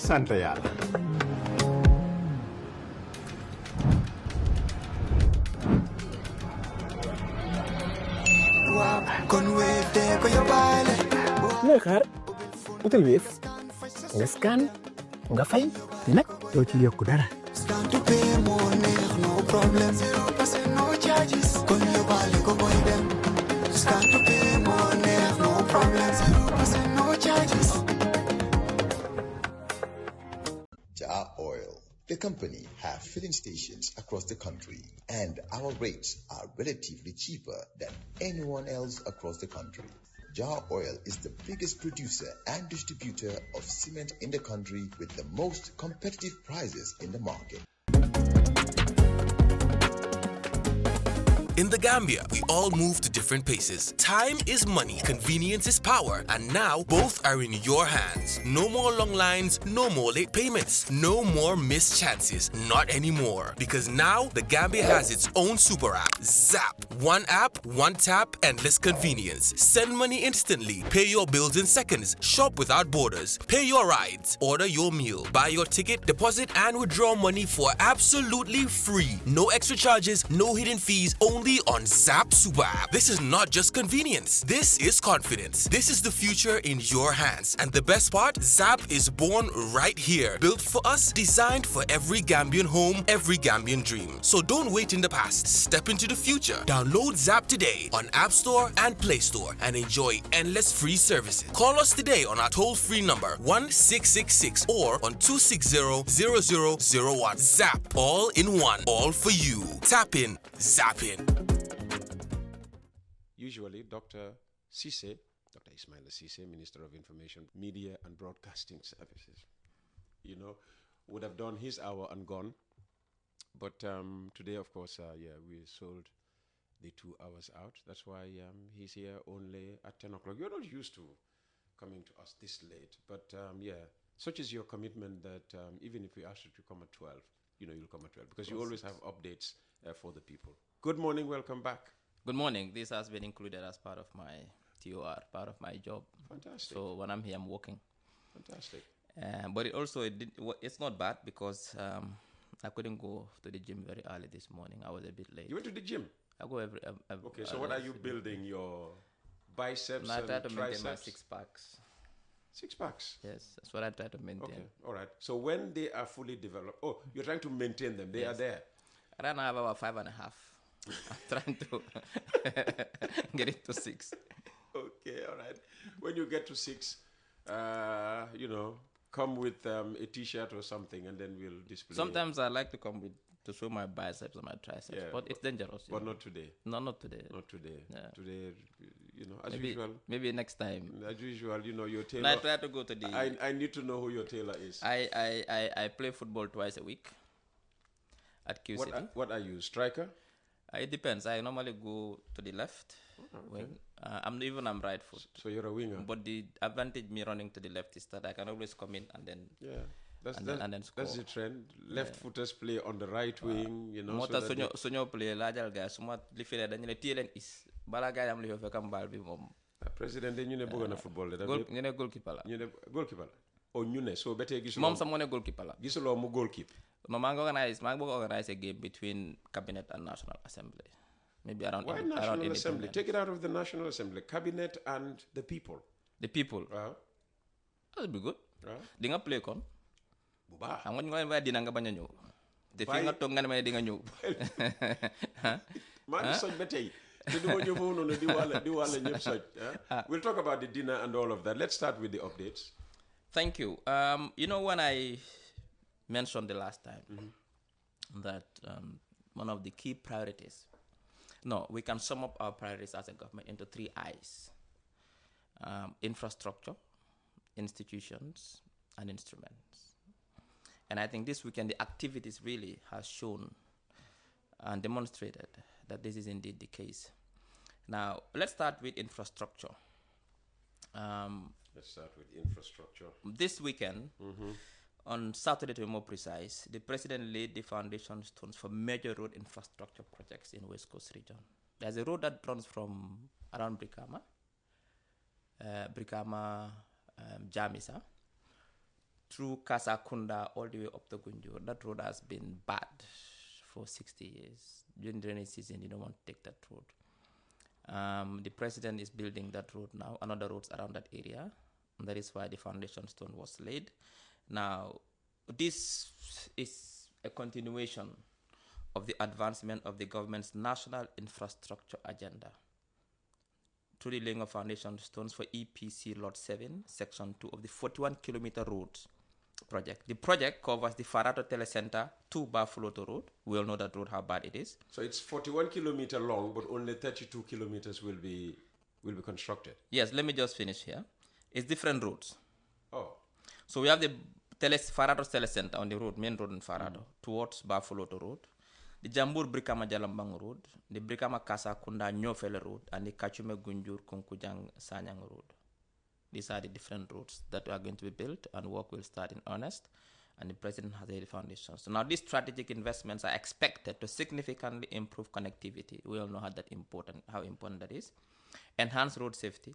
sant yàlla. looy xaar utal Wave nga scan nga fay te nag doo ci yokk dara. Jar Oil, the company, have filling stations across the country, and our rates are relatively cheaper than anyone else across the country. Jar Oil is the biggest producer and distributor of cement in the country with the most competitive prices in the market. In the Gambia, we all move to different paces. Time is money, convenience is power, and now both are in your hands. No more long lines, no more late payments, no more missed chances. Not anymore. Because now the Gambia has its own super app, Zap. One app, one tap, endless convenience. Send money instantly, pay your bills in seconds, shop without borders, pay your rides, order your meal, buy your ticket, deposit and withdraw money for absolutely free. No extra charges, no hidden fees, only on Zap Super App. This is not just convenience. This is confidence. This is the future in your hands. And the best part, Zap is born right here. Built for us, designed for every Gambian home, every Gambian dream. So don't wait in the past. Step into the future. Download Zap today on App Store and Play Store and enjoy endless free services. Call us today on our toll-free number 1666 or on 260-0001. Zap. All in one. All for you. Tap in. Zap in. Usually, Dr. Ceesay, Dr. Ismaila Ceesay, Minister of Information, Media and Broadcasting Services, would have done his hour and gone. But today, of course, we sold the 2 hours out. That's why he's here only at 10 o'clock. You're not used to coming to us this late. But such is your commitment that even if we ask you to come at 12, you'll come at 12 because you always have updates for the people. Good morning, welcome back. Good morning. This has been included as part of my TOR, part of my job. Fantastic. So when I'm here, I'm working. Fantastic. But it's not bad because I couldn't go to the gym very early this morning. I was a bit late. You went to the gym? I go every. Okay, so what are you building? Your biceps I and try to maintain my triceps? 6 packs. 6 packs? Yes, that's what I try to maintain. Okay, all right. So when they are fully developed, you're trying to maintain them. They are there. Right now I have about 5.5. I'm trying to get it to 6. Okay, all right. When you get to 6, come with a t-shirt or something and then we'll display. Sometimes I like to come to show my biceps and my triceps, but it's dangerous. But not today. No, not today. Not today. Yeah. Today, as usual. Maybe next time. As usual, your tailor. No, I try to go to the... I need to know who your tailor is. I play football twice a week at Q City. What are you, striker? It depends. I normally go to the left wing. I'm right foot. So you're a winger. But the advantage me running to the left is that I can always come in and then then score. That's the trend. Left footers play on the right wing, Mota sonyo play laajal guys suma li fi ne dañu ne téye leen is bala gaay am li fa fekk bal bi moom. Président ñu ne bëgg na football de. ñu ne goalkeeper la. ñu ne goalkeeper la. ñu ne so betee gisuloo moom sax moo ne goalkeeper la. Gisuloo mu goalkeeper. No, maa ngi organize a game between Cabinet and National Assembly. Maybe around. Why National Assembly? Take it out of the National Assembly. Cabinet and the people. The people. That'll be good. Di nga play kon. Bu baax. Xam nga ñu ngi dina nga bañ a ñëw. Te fi nga toog nga ne ma di nga ñëw. Maa ngi soj ba tey. Te du ma ñëw foofu noonu di wàlla ñëpp soj. We'll talk about the dinner and all of that. Let's start with the updates. Thank you. When I mentioned the last time that one of the key priorities, we can sum up our priorities as a government into 3 I's: infrastructure, institutions, and instruments. And I think this weekend the activities really has shown and demonstrated that this is indeed the case. Now, let's start with infrastructure. Let's start with infrastructure. This weekend, on Saturday to be more precise, the President laid the foundation stones for major road infrastructure projects in West Coast region. There's a road that runs from around Brikama, Jamisa, through Kasakunda all the way up to Gunjur. That road has been bad for 60 years. During the rainy season, you don't want to take that road. The president is building that road now, another roads around that area. And that is why the foundation stone was laid. Now, this is a continuation of the advancement of the government's national infrastructure agenda through the laying of foundation stones for EPC Lot 7, Section 2 of the 41-kilometer road project. The project covers the Farato Telecenter to Bafoloto Road. We all know that road, how bad it is. So it's 41 kilometer long, but only 32 kilometers will be constructed. Yes, let me just finish here. It's different roads. Oh. So we have the Farato Telecenter on the road, main road in Farato, towards Bafoloto Road. The Jambur Brikama Jalambang Road, the Brikama Kasa Kunda Nyofele Road, and the Kachume Gunjur Kunkujang Sanyang Road. These are the different roads that are going to be built, and work will start in earnest, and the president has laid the foundations. So now these strategic investments are expected to significantly improve connectivity. We all know how important that is. Enhance road safety,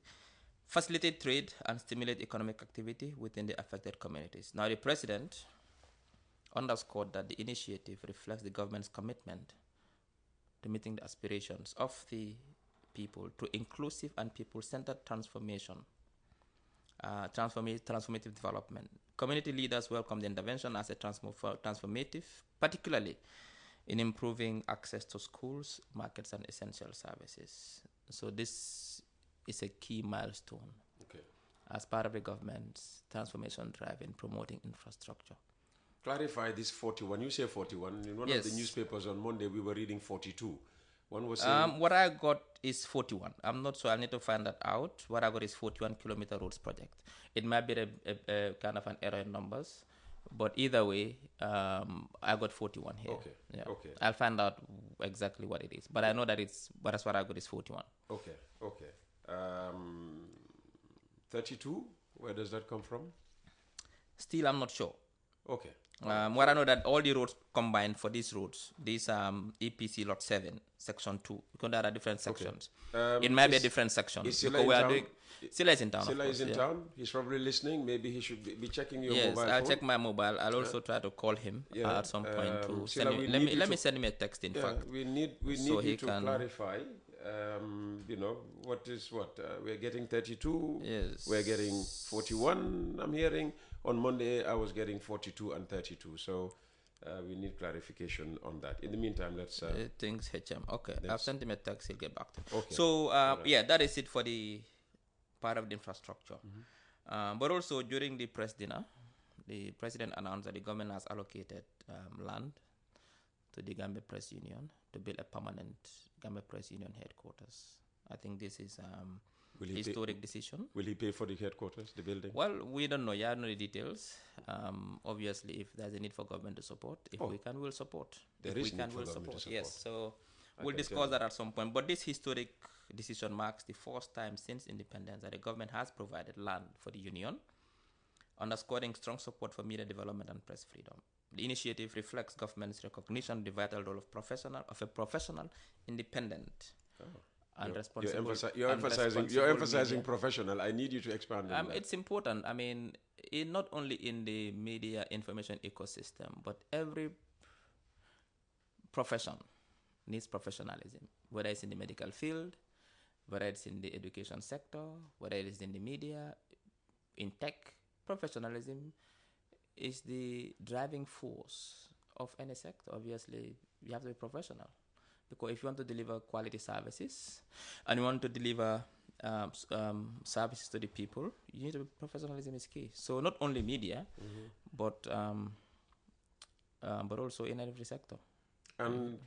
facilitate trade, and stimulate economic activity within the affected communities. Now the president underscored that the initiative reflects the government's commitment to meeting the aspirations of the people to inclusive and people-centered transformation, transformative development. Community leaders welcome the intervention as a transformative, particularly in improving access to schools, markets, and essential services. So this is a key milestone as part of the government's transformation drive in promoting infrastructure. Clarify this 41. You say 41. In one of the newspapers on Monday, we were reading 42. One was saying... what I got is 41. I'm not sure. I need to find that out. What I got is 41-kilometer roads project. It might be a kind of an error in numbers. But either way, I got 41 here. Okay. Yeah. Okay. I'll find out exactly what it is. But I know that but that's what I got is 41. Okay. Okay. 32? Where does that come from? Still, I'm not sure. Okay. What I know that all the roads combined for these roads, these EPC Lot 7, Section 2, because there are different sections. Okay. It might be a different section. Is Ceesay is in town. Ceesay is in town. He's probably listening. Maybe he should be checking your mobile phone. Yes, I'll check my mobile. I'll also try to call him at some point to send me. Let me send him a text. In fact, we need you to clarify. What is what? We're getting 32. Yes. We're getting 41. I'm hearing. On Monday, I was getting 42 and 32. So we need clarification on that. In the meantime, let's... Things HM. Okay. I've sent him a text. He'll get back to me. Okay. So, right. That is it for the part of the infrastructure. Mm-hmm. But also, during the press dinner, the president announced that the government has allocated land to the Gambia Press Union to build a permanent Gambia Press Union headquarters. I think this is... historic decision. Will he pay for the headquarters, the building? Well, we don't know. Yeah, I know the details. Obviously, if there's a need for government to support, we can, we'll support. There is need for government to support. Yes, so we'll discuss that at some point. But this historic decision marks the first time since independence that the government has provided land for the union, underscoring strong support for media development and press freedom. The initiative reflects government's recognition of the vital role of a professional, independent, and responsible. You're emphasizing professional. I need you to expand on that. It's important. I mean, not only in the media information ecosystem, but every profession needs professionalism, whether it's in the medical field, whether it's in the education sector, whether it is in the media, in tech. Professionalism is the driving force of any sector. Obviously, you have to be professional. Because if you want to deliver quality services and you want to deliver services to the people, you need to be professionalism is key. So not only media, but also in every sector. And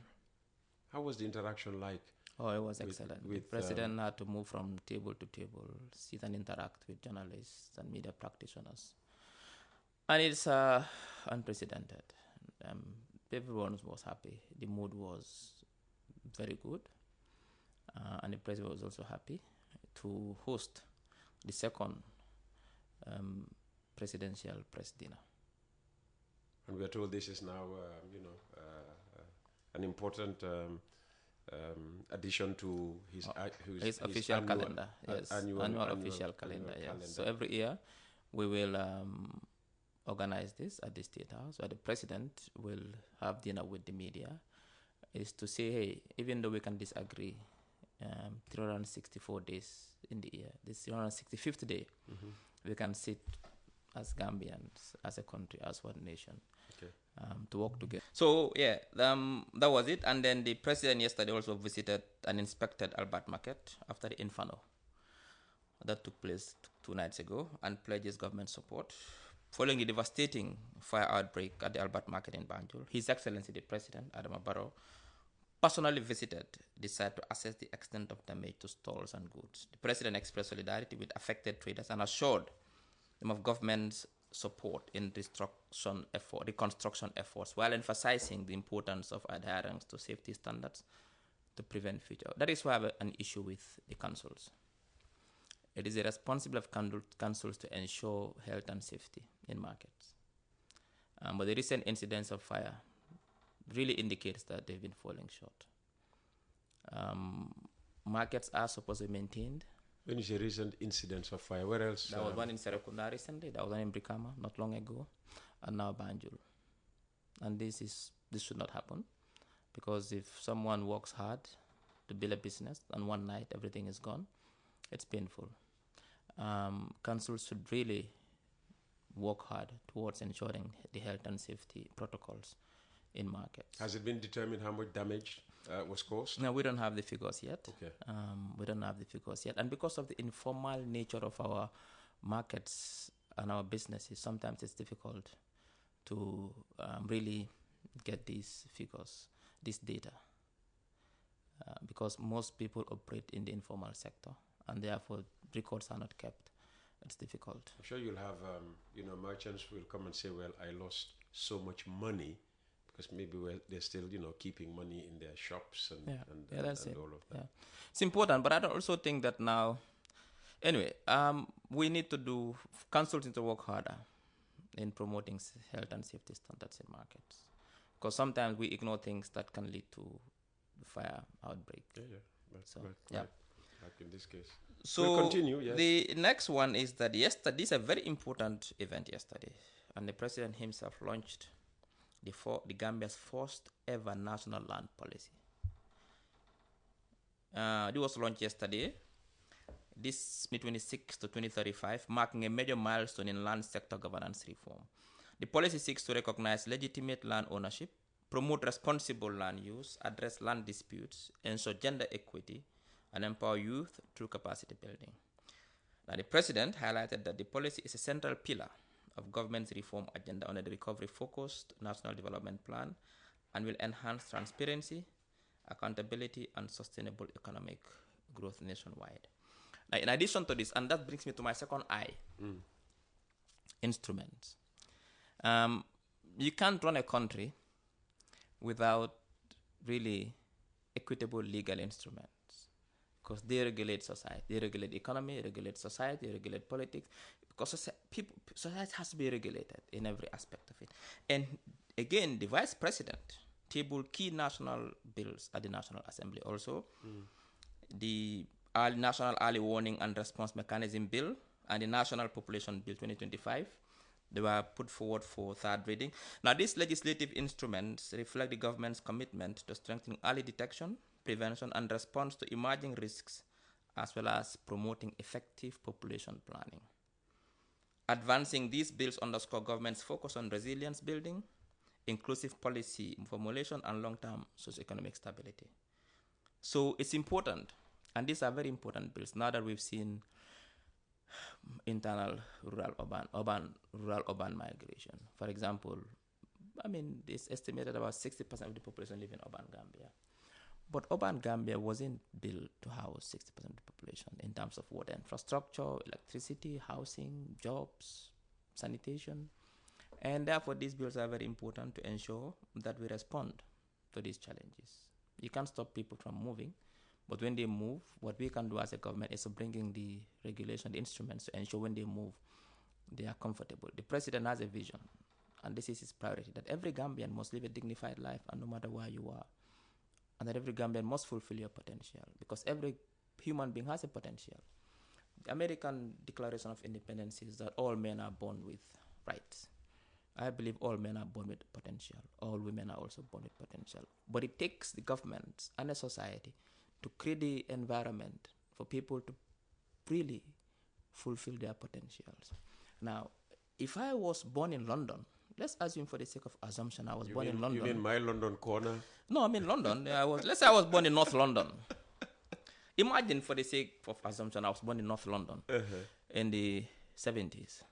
how was the interaction like? Oh, it was excellent. The president had to move from table to table, sit and interact with journalists and media practitioners. And it's unprecedented. Everyone was happy. The mood was very good, and the president was also happy to host the second presidential press dinner. And we are told this is now, an important addition to his official calendar. Yes, annual official calendar. Yes. So every year we will organize this at the State House, where the president will have dinner with the media, is to say, hey, even though we can disagree, 364 days in the year, this 365th day, we can sit as Gambians, as a country, as one nation, to work together. So yeah, that was it. And then the president yesterday also visited and inspected Albert Market after the inferno that took place 2 nights ago, and pledges government support. Following the devastating fire outbreak at the Albert Market in Banjul, His Excellency the President, Adama Barrow, personally visited the site to assess the extent of damage to stalls and goods. The President expressed solidarity with affected traders and assured them of government's support in reconstruction efforts, while emphasizing the importance of adherence to safety standards to prevent future. That is why I have an issue with the councils. It is the responsibility of councils to ensure health and safety in markets. But the recent incidents of fire really indicates that they've been falling short. Markets are supposed to be maintained. When you say recent incidents of fire, where else? There was one in Serekunda recently, there was one in Brikama not long ago, and now Banjul. And this should not happen, because if someone works hard to build a business and one night everything is gone, it's painful. Councils should really work hard towards ensuring the health and safety protocols in markets. Has it been determined how much damage was caused? No, we don't have the figures yet. Okay. We don't have the figures yet. And because of the informal nature of our markets and our businesses, sometimes it's difficult to really get these figures, this data, because most people operate in the informal sector, and therefore records are not kept. It's difficult. I'm sure you'll have, merchants will come and say, well, I lost so much money, because maybe they're still, keeping money in their shops and all of that. Yeah. It's important, but I also think that now, anyway, we need to do, councils need to work harder in promoting health and safety standards in markets, because sometimes we ignore things that can lead to fire outbreak. Like in this case. So we'll continue, yes. The next one is that yesterday, this is a very important event yesterday, and the president himself launched the Gambia's first ever national land policy. It was launched yesterday, this 2026 to 2035, marking a major milestone in land sector governance reform. The policy seeks to recognize legitimate land ownership, promote responsible land use, address land disputes, ensure gender equity, and empower youth through capacity building. Now, the president highlighted that the policy is a central pillar of government's reform agenda under the recovery-focused national development plan, and will enhance transparency, accountability, and sustainable economic growth nationwide. Now, in addition to this, and that brings me to my second I, instruments. You can't run a country without really equitable legal instruments, because they regulate society, they regulate the economy, they regulate society, they regulate politics, because society has to be regulated in every aspect of it. And again, the vice president tabled key national bills at the National Assembly also. The National Early Warning and Response Mechanism Bill and the National Population Bill 2025. They were put forward for third reading. Now, these legislative instruments reflect the government's commitment to strengthening early detection, prevention, and response to emerging risks, as well as promoting effective population planning. Advancing these bills underscore government's focus on resilience building, inclusive policy formulation, and long-term socioeconomic stability. So it's important, and these are very important bills now that we've seen internal rural-urban migration. For example, it's estimated about 60% of the population live in urban Gambia. But urban Gambia wasn't built to house 60% of the population in terms of water infrastructure, electricity, housing, jobs, sanitation. And therefore, these bills are very important to ensure that we respond to these challenges. You can't stop people from moving, but when they move, what we can do as a government is to bring in the regulation, the instruments to ensure when they move, they are comfortable. The president has a vision, and this is his priority, that every Gambian must live a dignified life, and no matter where you are, and that every Gambian must fulfill your potential, because every human being has a potential. The American Declaration of Independence says that all men are born with rights. I believe all men are born with potential. All women are also born with potential. But it takes the government and the society to create the environment for people to really fulfill their potentials. Now, if I was born in London, let's assume for the sake of assumption, I was born in London. You mean my London corner? No, I mean London. Let's say I was born in North London. Imagine for the sake of assumption, I was born in North London in the 70s.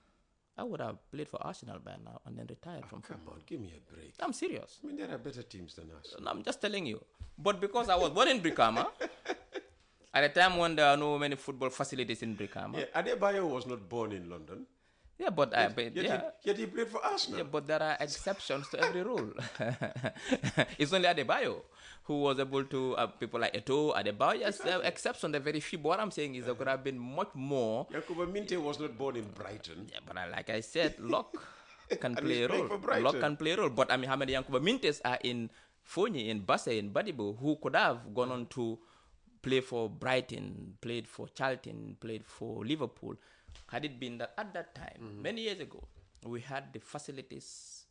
I would have played for Arsenal by now and then retired from football. Come on, give me a break. I'm serious. I mean, there are better teams than us. No, I'm just telling you. But because I was born in Brikama, at a time when there are no many football facilities in Brikama. Yeah, Adebayo was not born in London. Yeah, but Yet he played for Arsenal. Yeah, but there are exceptions to every rule. It's only Adebayo who was able to, people like Eto'o, Adebayo, yes, exceptions, they're very few. But what I'm saying is there could have been much more. Yakuba Minte was not born in Brighton. Yeah, but like I said, luck can play a role. For Luck can play a role. But I mean, how many Yankuba Mintes are in Fonyi, in Basse, in Badibo, who could have gone on to play for Brighton, played for Charlton, played for Liverpool? Had it been that at that time, many years ago, we had the facilities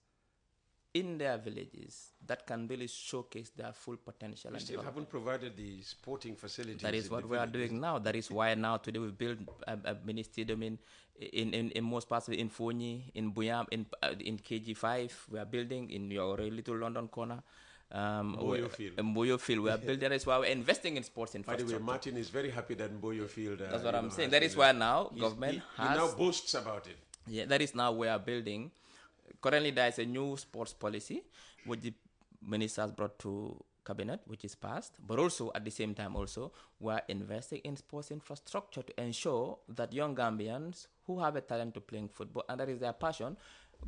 in their villages that can really showcase their full potential. We still haven't provided the sporting facilities. That is what we are doing now. That is why now today we build a mini stadium in most parts of Fonyi, in Buyam, in KG5. We are building in your little London corner. Mboyo Field. Mboyo Field. We are building. That is why we're investing in sports infrastructure. By the way, Martin is very happy that Mboyo Field. That's what I'm saying. That is why now government has. He now boasts about it. Yeah, that is now we are building. Currently, there is a new sports policy which the minister has brought to cabinet, which is passed. But also at the same time, we are investing in sports infrastructure to ensure that young Gambians who have a talent to playing football and that is their passion,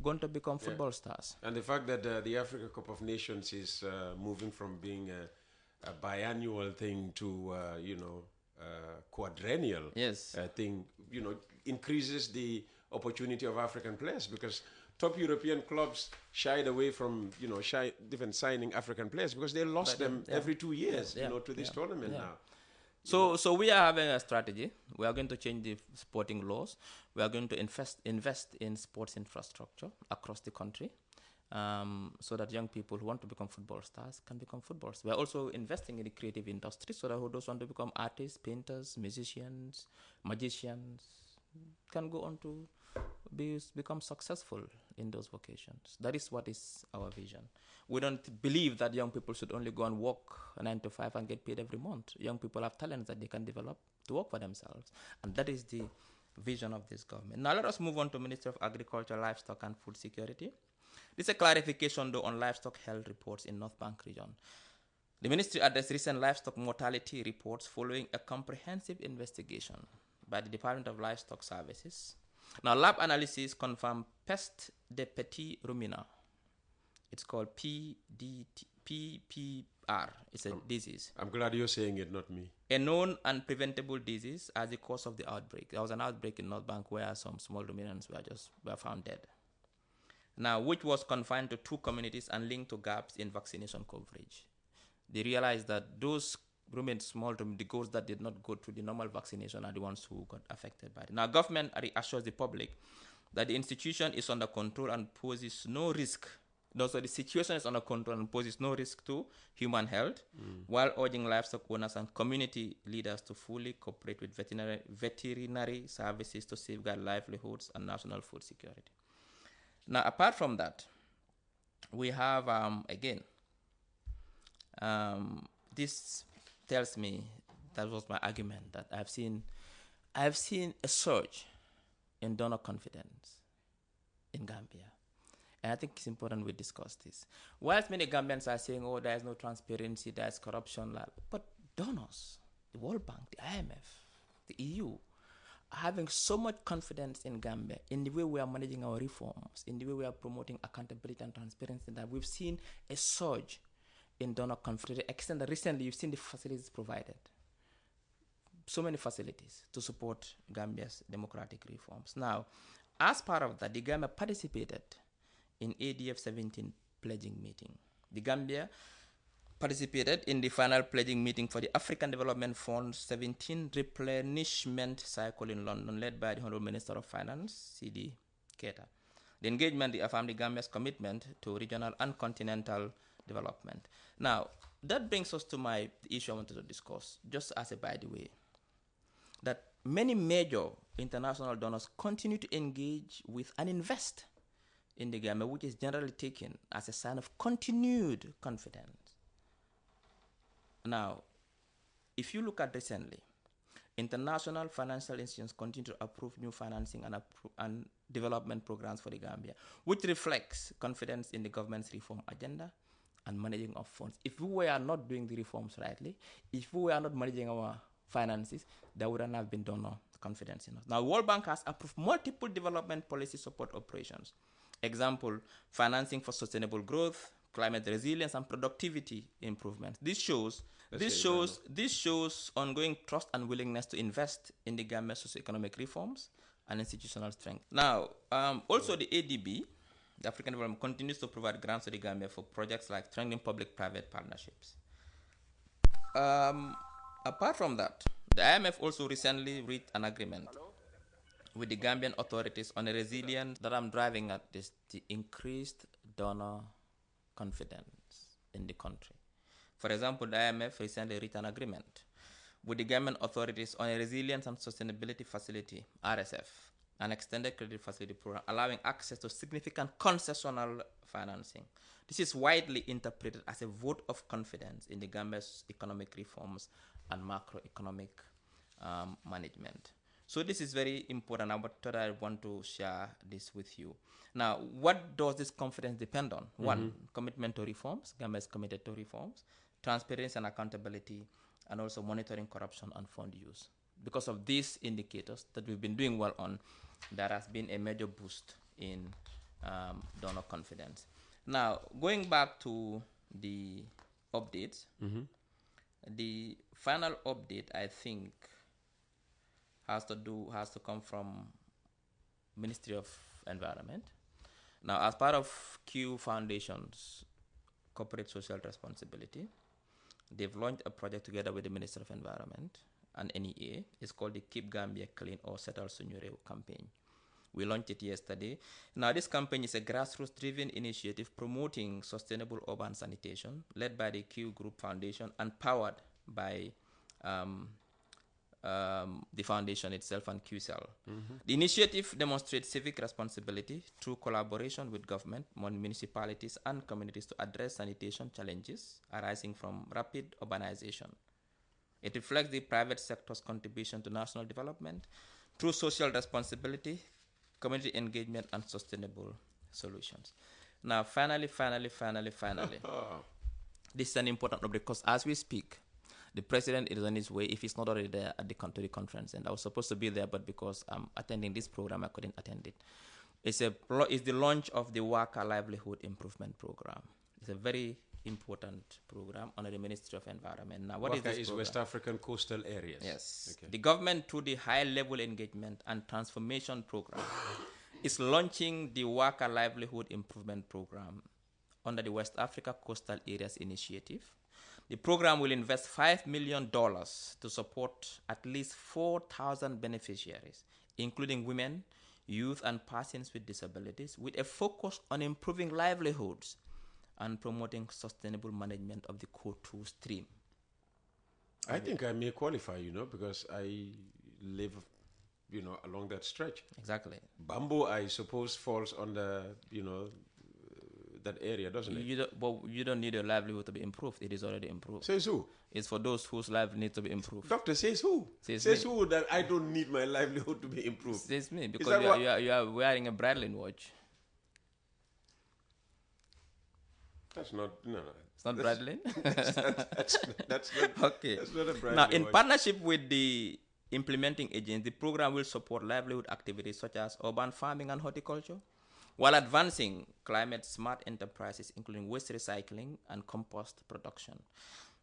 going to become football stars. And the fact that the Africa Cup of Nations is moving from being a biannual thing to quadrennial thing, increases the opportunity of African players, because top European clubs shied away from different signing African players because they lost them every 2 years to this tournament now. So we are having a strategy. We are going to change the sporting laws. We are going to invest in sports infrastructure across the country, so that young people who want to become football stars can become football stars. We are also investing in the creative industry, so that those who want to become artists, painters, musicians, magicians can go on to become successful in those vocations. That is what is our vision. We don't believe that young people should only go and work 9 to 5 and get paid every month. Young people have talents that they can develop to work for themselves. And that is the vision of this government. Now let us move on to Ministry of Agriculture, Livestock and Food Security. This is a clarification though on livestock health reports in North Bank region. The ministry addressed recent livestock mortality reports following a comprehensive investigation by the Department of Livestock Services. Now, lab analysis confirmed Peste de Petit Rumina. It's called PPR. It's a disease. I'm glad you're saying it, not me. A known and preventable disease as the cause of the outbreak. There was an outbreak in North Bank where some small ruminants were found dead. Now, which was confined to 2 communities and linked to gaps in vaccination coverage. They realized that those the goats that did not go through the normal vaccination are the ones who got affected by it. Now, government reassures the public that the institution is under control and poses no risk. So the situation is under control and poses no risk to human health, while urging livestock owners and community leaders to fully cooperate with veterinary services to safeguard livelihoods and national food security. Now, apart from that, we have, this tells me, that was my argument, that I've seen a surge in donor confidence in Gambia. And I think it's important we discuss this. Whilst many Gambians are saying, oh, there is no transparency, there is corruption, but donors, the World Bank, the IMF, the EU, are having so much confidence in Gambia, in the way we are managing our reforms, in the way we are promoting accountability and transparency, that we've seen a surge in donor confidence, extent that recently you've seen the facilities provided. So many facilities to support Gambia's democratic reforms. Now, as part of that, the Gambia participated in ADF 17 pledging meeting. The Gambia participated in the final pledging meeting for the African Development Fund 17 replenishment cycle in London, led by the Honourable Minister of Finance, C.D. Keita. The engagement reaffirmed the Gambia's commitment to regional and continental development. Now, that brings us to the issue I wanted to discuss, just as a by the way, that many major international donors continue to engage with and invest in the Gambia, which is generally taken as a sign of continued confidence. Now, if you look at recently, international financial institutions continue to approve new financing and development programs for the Gambia, which reflects confidence in the government's reform agenda and managing of funds. If we were not doing the reforms rightly, if we were not managing our finances, there wouldn't have been donor confidence in us. Now, World Bank has approved multiple development policy support operations. Example, financing for sustainable growth, climate resilience, and productivity improvements. This shows ongoing trust and willingness to invest in the Gambia's socio-economic reforms and institutional strength. Now, also the ADB, the African Development, continues to provide grants to the Gambia for projects like strengthening public-private partnerships. Apart from that, the IMF also recently reached an agreement with the Gambian authorities on a resilience that I'm driving at this, the increased donor confidence in the country. For example, the IMF recently reached an agreement with the Gambian authorities on a resilience and sustainability facility, RSF, an extended credit facility program allowing access to significant concessional financing. This is widely interpreted as a vote of confidence in the Gambia's economic reforms and macroeconomic management. So this is very important. I want to share this with you. Now, what does this confidence depend on? One, commitment to reforms. Gambia is committed to reforms, transparency and accountability, and also monitoring corruption and fund use. Because of these indicators that we've been doing well on, there has been a major boost in donor confidence. Now, going back to the updates, the final update, I think, has to come from Ministry of Environment. Now, as part of Q Foundation's corporate social responsibility, they've launched a project together with the Ministry of Environment and NEA. It's called the Keep Gambia Clean or Settle Sunyureu campaign. We launched it yesterday. Now, this campaign is a grassroots-driven initiative promoting sustainable urban sanitation, led by the Q Group Foundation and powered by the foundation itself and QCell. The initiative demonstrates civic responsibility through collaboration with government, municipalities, and communities to address sanitation challenges arising from rapid urbanization. It reflects the private sector's contribution to national development through social responsibility, community engagement, and sustainable solutions. Now, finally, this is an important update because as we speak, the president is on his way, if he's not already there at the country conference. And I was supposed to be there, but because I'm attending this program, I couldn't attend it. It's the launch of the Waka Livelihood Improvement Program. It's a very important program under the Ministry of Environment. Now, what Waka is this program? West African coastal areas. Yes. Okay. The government, through the high-level engagement and transformation program, is launching the Waka Livelihood Improvement Program under the West Africa Coastal Areas Initiative. The program will invest $5 million to support at least 4,000 beneficiaries, including women, youth, and persons with disabilities, with a focus on improving livelihoods and promoting sustainable management of the Kotu stream. I think I may qualify, because I live, along that stretch. Exactly. Bamboo, I suppose, falls under, that area, doesn't it? You don't need your livelihood to be improved. It is already improved. Says who? It's for those whose life needs to be improved. Doctor, says who? Says who that I don't need my livelihood to be improved? Says me, because you are wearing a Bradley watch. That's not, no. It's not Bradley? That's not, okay. That's not a Bradley Now, in watch. partnership with the implementing agents, the program will support livelihood activities such as urban farming and horticulture, while advancing climate-smart enterprises, including waste recycling and compost production.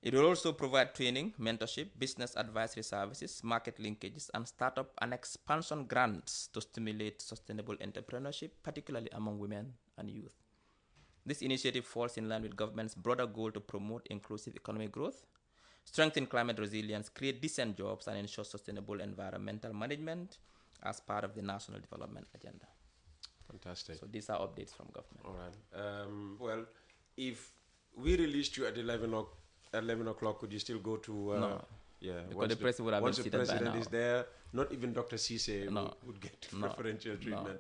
It will also provide training, mentorship, business advisory services, market linkages, and startup and expansion grants to stimulate sustainable entrepreneurship, particularly among women and youth. This initiative falls in line with government's broader goal to promote inclusive economic growth, strengthen climate resilience, create decent jobs, and ensure sustainable environmental management as part of the national development agenda. Fantastic. So these are updates from government. All right. Well, if we released you at 11 o'clock, could you still go to? No. Yeah. Because the president would have once been the seated by president now. is there, not even Dr. Ceesay No. would get No. preferential treatment.